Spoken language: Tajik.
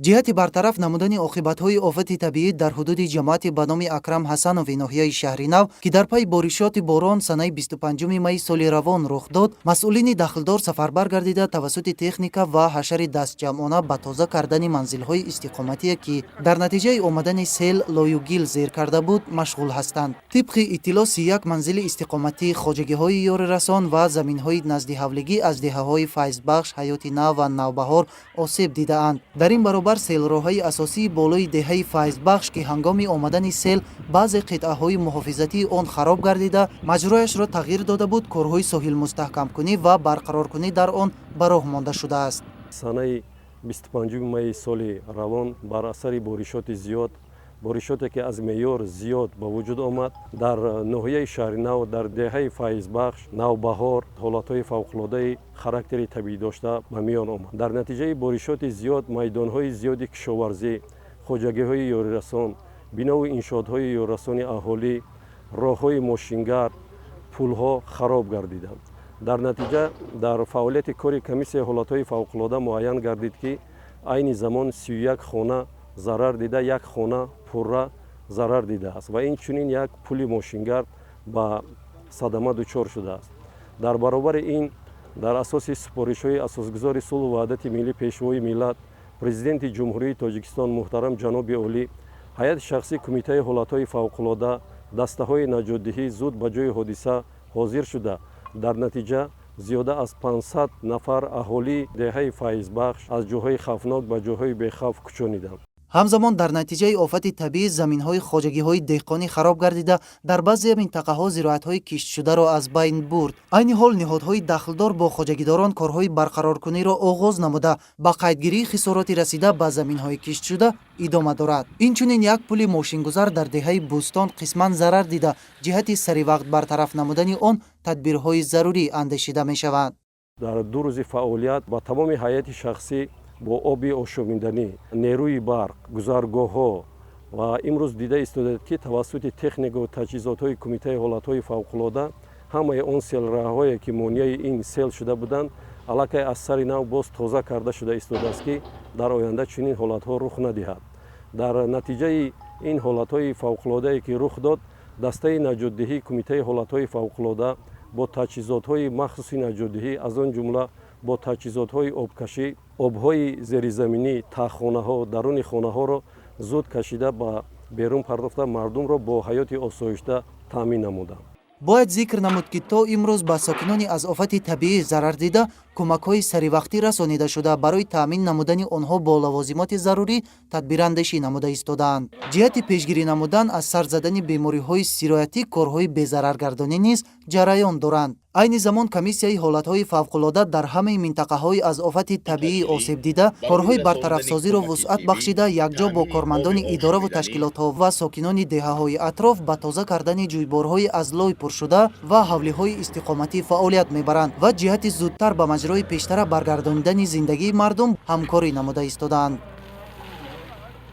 ҷиҳати бартараф намудани оқибатҳои офати табиӣ дар ҳудуди ҷамоати ба номи Акрам Ҳасанови ноҳияи шаҳри Нав, ки дар пайи боришоти борон санаи 25 майи соли равон рух дод, масъулини дахлдор сафарбар гардида тавассути техника ва ҳашари дастҷамъона ба тоза кардани манзилҳои истиқоматие, ки дар натиҷаи омадани сел лою гил зер карда буд, машғул ҳастанд. тибқи иттилоъ 31 манзили истиқоматӣ, хоҷагиҳои ёрирасон ва заминҳои назди ҳавлигӣ аз деҳаҳои Файзбахш, Ҳаёти Нав ва Навбаҳор осеб дидаанд. дар ин баробар селроҳҳои асосии болои деҳаи Файзбахш, ки ҳангоми омадани сел баъзе қитъаҳои муҳофизатии он хароб гардида, маҷрояшро тағйир дода буд, корҳои соҳилмустаҳкамкунӣ ва барқароркунӣ дар он ба роҳ монда шудааст. санаи 25 майи соли равон бар асари боришоти зиёд, боришоте ки аз меъёр зиёд ба вуҷуд омад, дар ноҳияи шаҳри Нав, дар деҳаи Файзбахш, Навбаҳор ҳолатҳои фавқулодаи характери табиӣ дошта ба миён омад. дар натиҷаи боришоти зиёд майдонҳои зиёди кишоварзӣ, хоҷагиҳои ёрирасон, бинову иншоотҳои ёрирасони аҳолӣ, роҳҳои мошингар, пулҳо хароб гардиданд. дар натиҷа дар фаъолияти кори комиссияи ҳолатҳои фавқулода муайян гардид, ки айни замон 31 хона зарар дида, як хона пурра зарар дидааст ва инчунин як пули мошингар ба садама дучор шудааст. дар баробари ин, дар асоси супоришҳои асосгузори сулҳу ваҳдати миллӣ, пешвои миллат, президенти ҷумҳурии Тоҷикистон муҳтарам ҷаноби олӣ, ҳайати шахсии кумитаи ҳолатҳои фавқулода, дастаҳои наҷотдиҳӣ зуд ба ҷои ҳодиса ҳозир шуда, дар натиҷа зиёда аз 500 нафар аҳолии деҳаи Файзбахш аз ҷойҳои хавфнок ба ҷойҳои бехавф кӯчониданд. ҳамзамон дар натиҷаи офати табиӣ заминҳои хоҷагиҳои деҳқонӣ хароб гардида, дар баъзе минтақаҳо зироатҳои киштшударо аз байн бурд. айни ҳол ниҳодҳои дахлдор бо хоҷагидорон корҳои барқароркуниро оғоз намуда, ба қайдгирии хисороти расида ба заминҳои киштшуда идома дорад. инчунин як пули мошингузар дар деҳаи Бӯстон қисман зарар дида, ҷиҳати саривақт бартараф намудани он тадбирҳои зарурӣ андешида мешаванд. дар ду рӯзи фаъолият ба тамоми ҳайати шахсӣ бо оби ошомиданӣ, нерӯи барқ, гузаргоҳҳо ва имрӯз дида истодад, ки тавассути технику таҷҳизотҳои кумитаи ҳолатҳои фавқулода ҳамаи он селраҳҳое, ки монеаи ин сел шуда буданд, аллакай аз сари нав боз тоза карда шуда истодааст, ки дар оянда чунин ҳолатҳо рух надиҳад. дар натиҷаи ин ҳолатҳои фавқулодае ки рух дод, дастаи наҷотдиҳии кумитаи ҳолатҳои фавқулода бо таҷҳизотҳои махсуси наҷотдиҳӣ, аз он ҷумла бо таҷҳизотҳои обкашӣ, обҳои зеризаминӣ, таххонаҳо, даруни хонаҳоро зуд кашида ба берун пардохта, мардумро бо ҳаёти осоишта таъмин намуданд. бояд зикр намуд, ки то имрӯз ба сокинони аз офати табиӣ зарар дида кӯмакҳои саривақтӣ расонида шуда, барои таъмин намудани онҳо бо лавозимоти зарурӣ тадбирандешӣ намуда истодаанд. ҷиҳати пешгирӣ намудан аз сар задани бемориҳои сироятӣ, корҳои безараргардонӣ низ ҷараён доранд. айни замон комиссияи ҳолатҳои фавқулода дар ҳамаи минтақаҳои аз офати табиӣ осеб дида, корҳои бартарафсозиро вусъат бахшида, якҷо бо кормандони идораву ташкилотҳо ва сокинони деҳаҳои атроф ба тоза кардани ҷӯйборҳои аз лой пуршуда ва ҳавлиҳои истиқоматӣ фаъолият мебаранд ва ҷиҳати зудтар ба маҷрои пештара баргардонидани зиндагии мардум ҳамкорӣ намуда истодаанд.